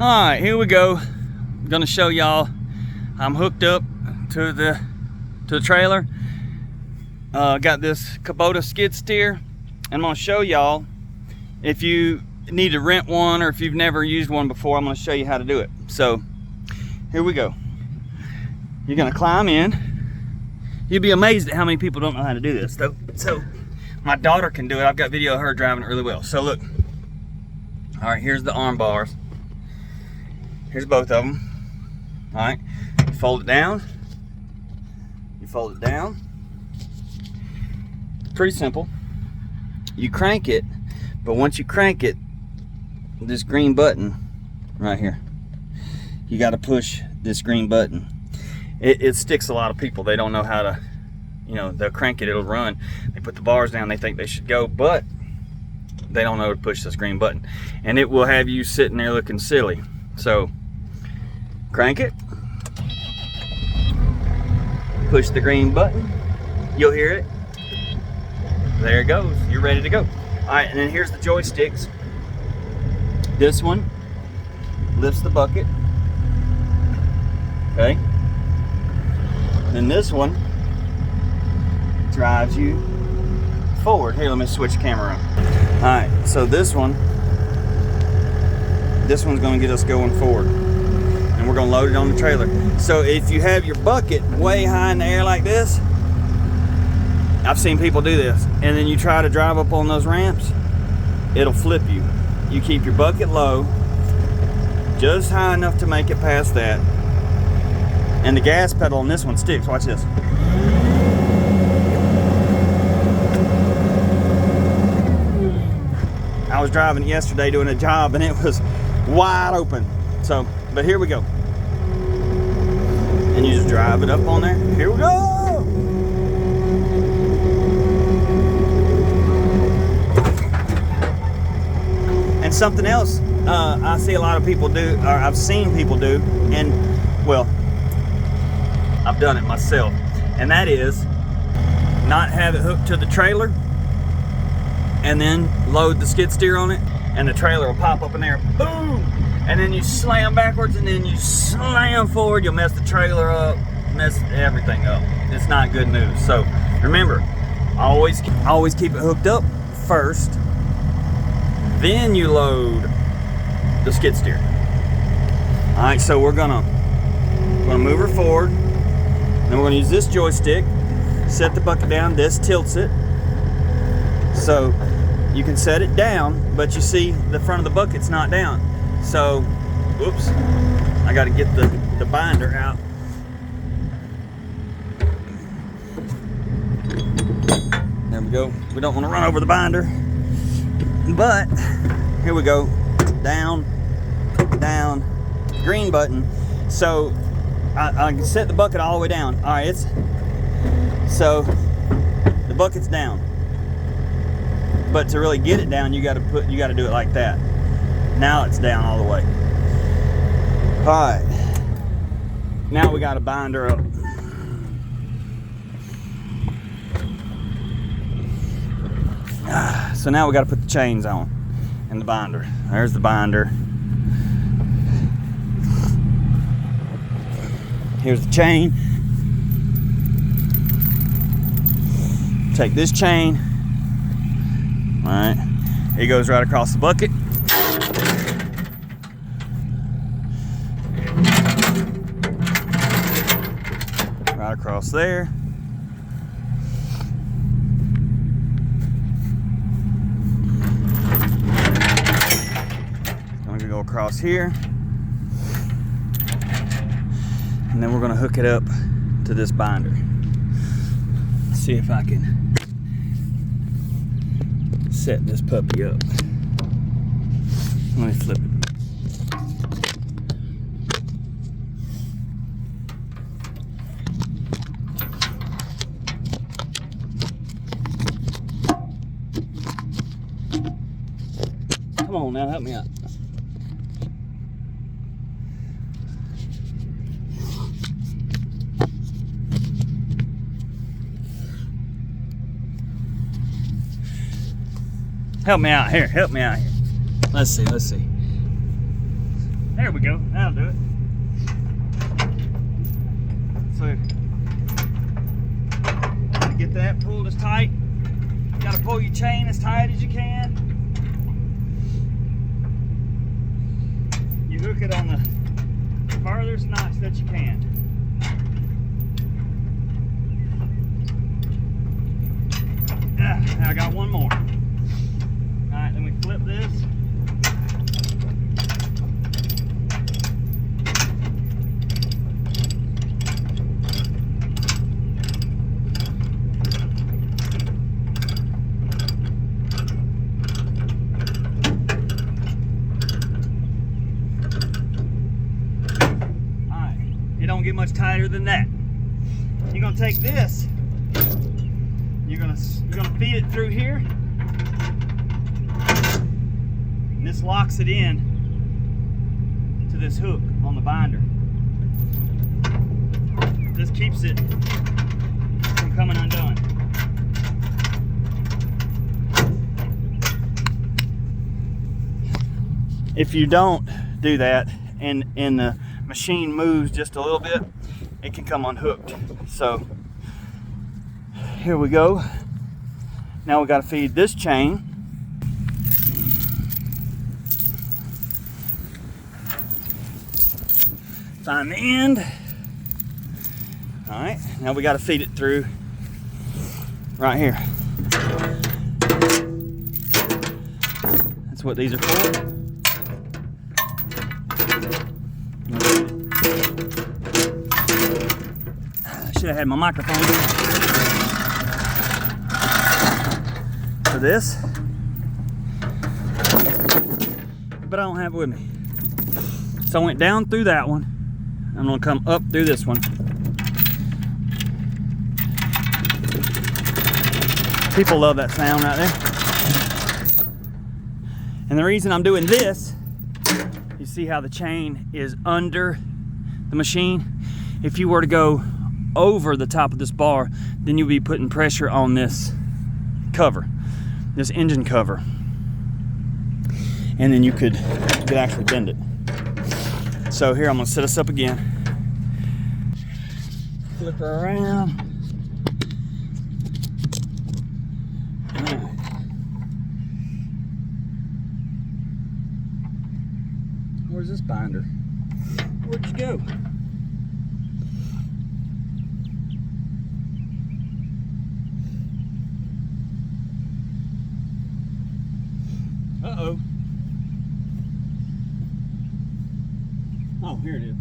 All right, here we go. I'm gonna show y'all. I'm hooked up to the trailer. Got this Kubota skid steer. And I'm gonna show y'all, if you need to rent one or if you've never used one before, I'm gonna show you how to do it. So here we go. You're gonna climb in. You'll be amazed at how many people don't know how to do this. So my daughter can do it. I've got video of her driving it really well. So look, all right, here's the arm bars. Here's both of them. All right, you fold it down. You fold it down. Pretty simple. You crank it, but once you crank it, this green button right here, you got to push this green button. It sticks a lot of people. They don't know how to, you know, they'll crank it, it'll run. They put the bars down, they think they should go, but they don't know to push this green button. And it will have you sitting there looking silly. So crank it, push the green button, you'll hear it. There it goes, you're ready to go. All right, and then here's the joysticks. This one lifts the bucket, okay? Then this one drives you forward. Here, let me switch the camera on. All right, so this one's gonna get us going forward. And we're gonna load it on the trailer. So if you have your bucket way high in the air like this, I've seen people do this, and then you try to drive up on those ramps, it'll flip you. You keep your bucket low, just high enough to make it past that, and the gas pedal on this one sticks. Watch this. I was driving it yesterday doing a job, and it was wide open. So, but here we go. And you just drive it up on there. Here we go. And something else I see a lot of people do, or I've seen people do, and well, I've done it myself, and that is not have it hooked to the trailer and then load the skid steer on it, and the trailer will pop up in there, boom, and then you slam backwards and then you slam forward. You'll mess the trailer up, mess everything up. It's not good news. So remember, always keep it hooked up first, then you load the skid steer. All right, so we're gonna move her forward. Then we're gonna use this joystick, set the bucket down. This tilts it, so you can set it down, but you see the front of the bucket's not down. So, oops, I gotta get the binder out. There we go. We don't wanna run over the binder. But here we go, down, down, green button. So I can set the bucket all the way down. All right, so the bucket's down. But to really get it down, you got to do it like that. Now it's down all the way. All right, now we got to bind her up. So now we got to put the chains on and the binder. There's the binder. Here's the chain. Take this chain. All right, it goes right across the bucket. Right across there. Go across here, and then we're going to hook it up to this binder. Let's see if I can set this puppy up. Let me flip it. Come on now, help me out. Help me out here, help me out here. Let's see. There we go. That'll do it. So to get that pulled as tight, you gotta pull your chain as tight as you can. You hook it on the farthest notch that you can. Now I got one more. Alright, then we flip this. Alright, it don't get much tighter than that. You're gonna take this. You're gonna feed it through here, and this locks it in to this hook on the binder. This keeps it from coming undone. If you don't do that and the machine moves just a little bit, it can come unhooked. So here we go. Now we got to feed this chain. Find the end. All right, now we got to feed it through right here. That's what these are for. I should have had my microphone for this, but I don't have it with me. So I went down through that one. I'm gonna come up through this one. People love that sound right there. And the reason I'm doing this, you see how the chain is under the machine? If you were to go over the top of this bar, then you'll be putting pressure on this cover, this engine cover, and then you could actually bend it. So here I'm gonna set us up again, flip her around. Where's this binder? Where'd you go? Uh-oh. Oh, here it is.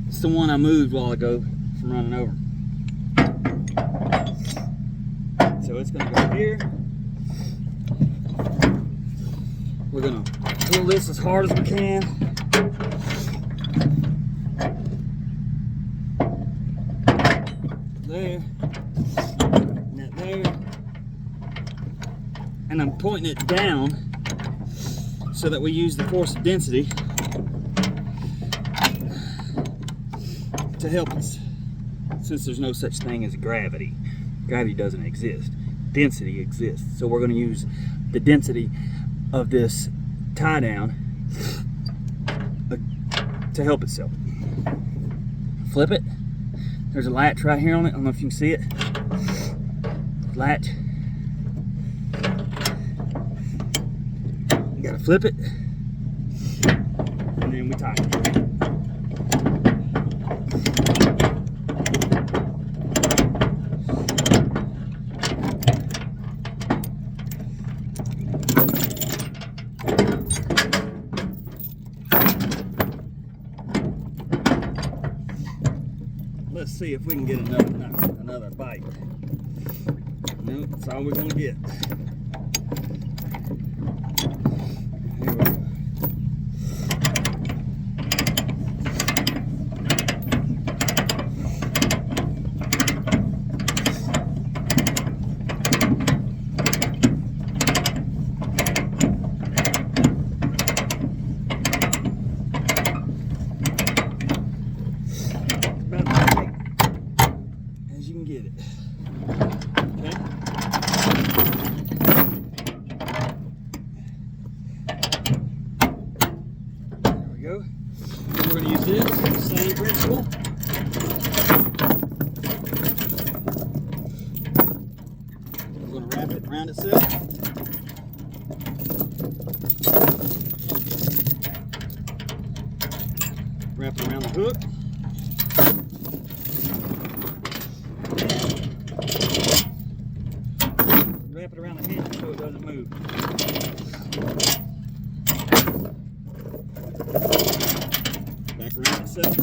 It's the one I moved a while ago from running over. So it's gonna go here. We're gonna pull this as hard as we can. There. And that there. And I'm pointing it down so that we use the force of density to help us, since there's no such thing as gravity. Gravity doesn't exist. Density exists. So we're going to use the density of this tie down to help itself. Flip it. There's a latch right here on it. I don't know if you can see it. Latch. You gotta flip it, and then we tighten it. Let's see if we can get another bite. Nope, that's all we're gonna get. Here we go. As you can get it. Okay. Wrap it around the hook. Wrap it around the handle so it doesn't move. Back around itself.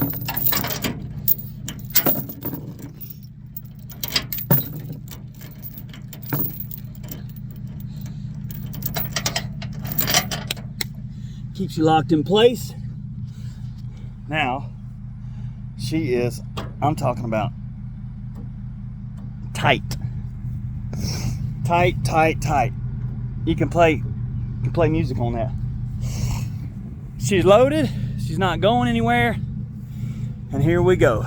Keeps you locked in place. Now, she is, I'm talking about tight. Tight, tight, tight. You can play music on that. She's loaded, she's not going anywhere. And here we go.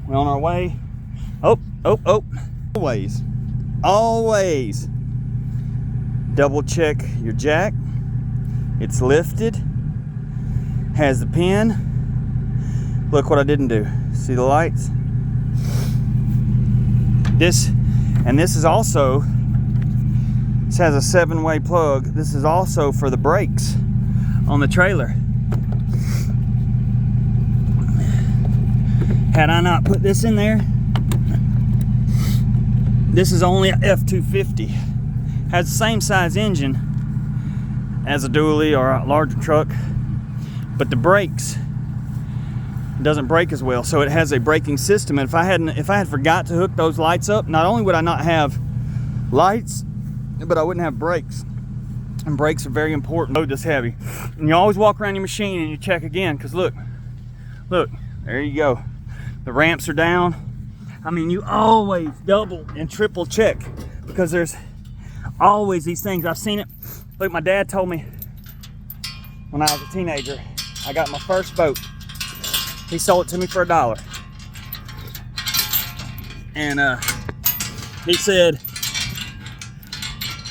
We're on our way. Oh. Always double check your jack. It's lifted, has the pin. Look what I didn't do. See the lights? This is also, this has a 7-way plug. This is also for the brakes on the trailer. Had I not put this in there, this is only a F250. Has the same size engine as a dually or a larger truck, but the brakes doesn't brake as well, so it has a braking system. And if I had forgot to hook those lights up, not only would I not have lights, but I wouldn't have brakes. And brakes are very important. Load this heavy, and you always walk around your machine and you check again, because look, there you go. The ramps are down. I mean, you always double and triple check, because there's always these things. I've seen it. Look, my dad told me when I was a teenager, I got my first boat. He sold it to me for $1. And he said,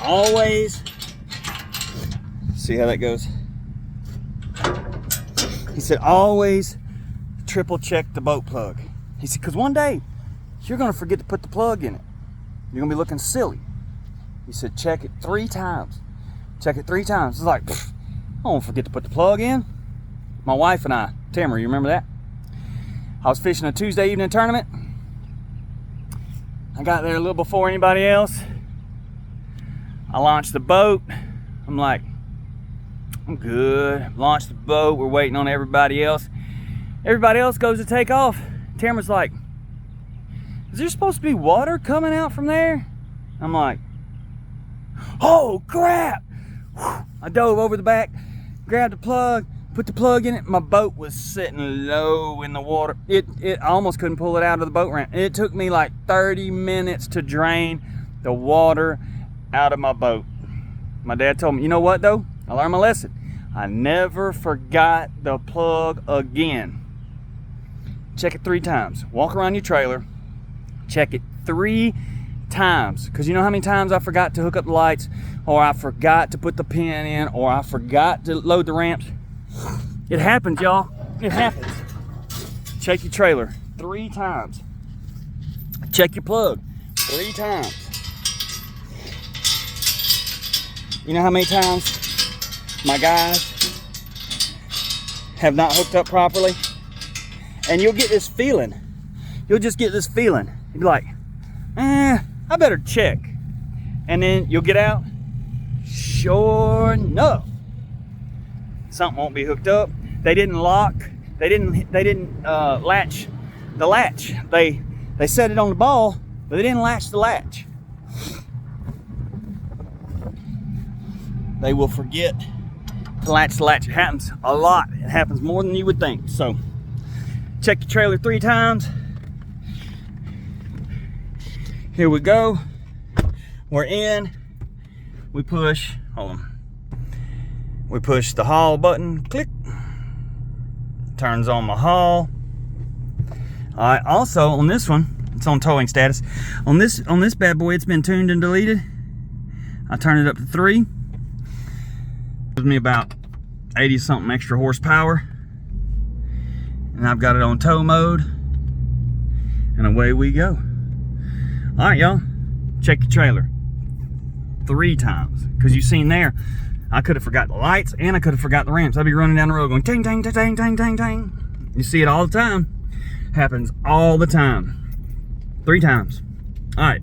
always, see how that goes? He said, always triple check the boat plug. He said, because one day you're gonna forget to put the plug in it. You're gonna be looking silly. He said, check it 3 times. Check it 3 times. It's like, I won't forget to put the plug in. My wife and I, Tamara, you remember that? I was fishing a Tuesday evening tournament. I got there a little before anybody else. I launched the boat. I'm like, I'm good. Launched the boat. We're waiting on everybody else. Everybody else goes to take off. Tamara's like, is there supposed to be water coming out from there? I'm like, oh crap. I dove over the back, grabbed the plug, put the plug in it. My boat was sitting low in the water. It I almost couldn't pull it out of the boat ramp. It took me like 30 minutes to drain the water out of my boat. My dad told me, you know what though? I learned my lesson. I never forgot the plug again. Check it 3 times. Walk around your trailer, check it 3 times. Because you know how many times I forgot to hook up the lights, or I forgot to put the pin in, or I forgot to load the ramps. It happens, y'all. It happens. Check your trailer 3 times. Check your plug 3 times. You know how many times my guys have not hooked up properly? And you'll get this feeling. You'll just get this feeling. You'll be like, I better check. And then you'll get out. Sure enough, something won't be hooked up. They didn't lock. They didn't latch the latch. They set it on the ball, but they didn't latch the latch. They will forget to latch the latch. It happens a lot. It happens more than you would think. So check your trailer 3 times. Here we go. We're in. We push, hold on. We push the haul button, click. Turns on my haul. All right, also on this one, it's on towing status. On this bad boy, it's been tuned and deleted. I turn it up to 3. Gives me about 80 something extra horsepower. And I've got it on tow mode. And away we go. All right, y'all, check your trailer 3 times. Because you seen there, I could have forgot the lights and I could have forgot the ramps. I'd be running down the road going ding, ding, ding, ding, ding, ding, ding. You see it all the time. Happens all the time. 3 times. All right.